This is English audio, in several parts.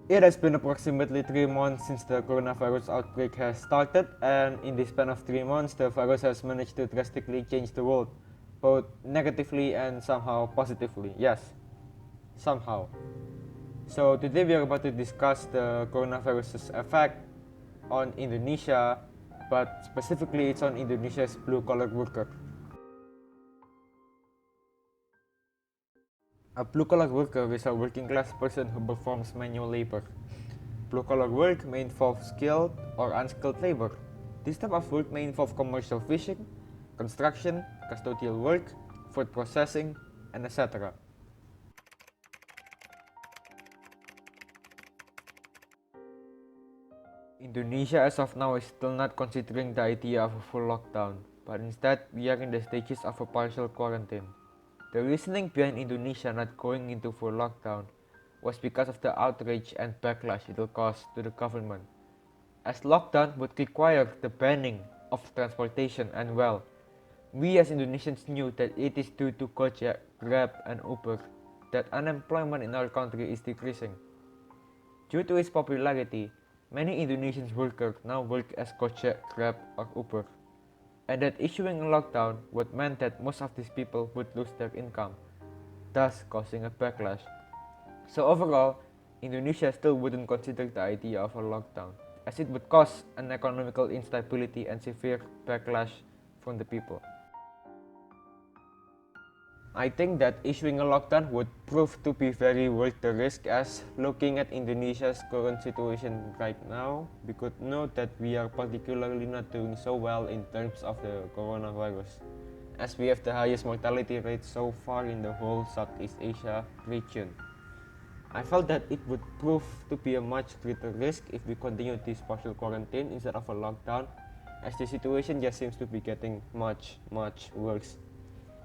It has been approximately 3 months since the coronavirus outbreak has started, and in the span of 3 months, the virus has managed to drastically change the world, both negatively and somehow positively. Yes, somehow. So, today we are about to discuss the coronavirus's effect on Indonesia, but specifically it's on Indonesia's blue collar worker. A blue collar worker is a working class person who performs manual labor. Blue collar work may involve skilled or unskilled labor. This type of work may involve commercial fishing, construction, custodial work, food processing, and etc. Indonesia as of now is still not considering the idea of a full lockdown, but instead we are in the stages of a partial quarantine. The reasoning behind Indonesia not going into full lockdown was because of the outrage and backlash it will cause to the government, as lockdown would require the banning of transportation, and well, we as Indonesians knew that it is due to Gojek, Grab, and Uber that unemployment in our country is decreasing. Due to its popularity, many Indonesian workers now work as Gojek, Grab, or Uber, and that issuing a lockdown would mean that most of these people would lose their income, thus causing a backlash. So overall, Indonesia still wouldn't consider the idea of a lockdown, as it would cause an economical instability and severe backlash from the people. I think that issuing a lockdown would prove to be very worth the risk, as looking at Indonesia's current situation right now, we could note that we are particularly not doing so well in terms of the coronavirus, as we have the highest mortality rate so far in the whole Southeast Asia region. I felt that it would prove to be a much greater risk if we continue this partial quarantine instead of a lockdown, as the situation just seems to be getting much worse.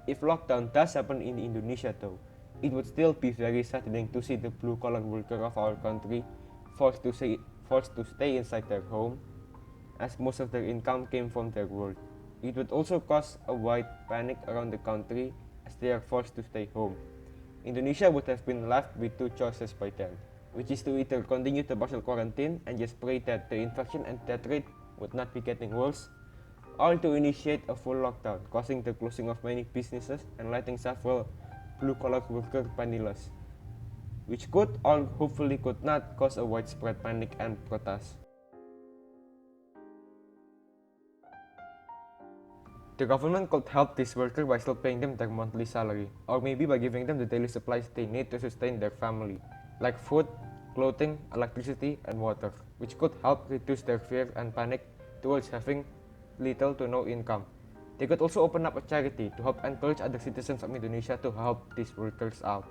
If lockdown does happen in Indonesia though, it would still be very saddening to see the blue collar worker of our country forced to stay inside their home, as most of their income came from their work. It would also cause a wide panic around the country as they are forced to stay home. Indonesia would have been left with two choices by then, which is to either continue the partial quarantine and just pray that the infection and death rate would not be getting worse, or to initiate a full lockdown, causing the closing of many businesses and letting several blue-collar workers penniless, which could or hopefully could not cause a widespread panic and protest. The government could help these workers by still paying them their monthly salary, or maybe by giving them the daily supplies they need to sustain their family, like food, clothing, electricity, and water, which could help reduce their fear and panic towards having little to no income. They could also open up a charity to help encourage other citizens of Indonesia to help these workers out.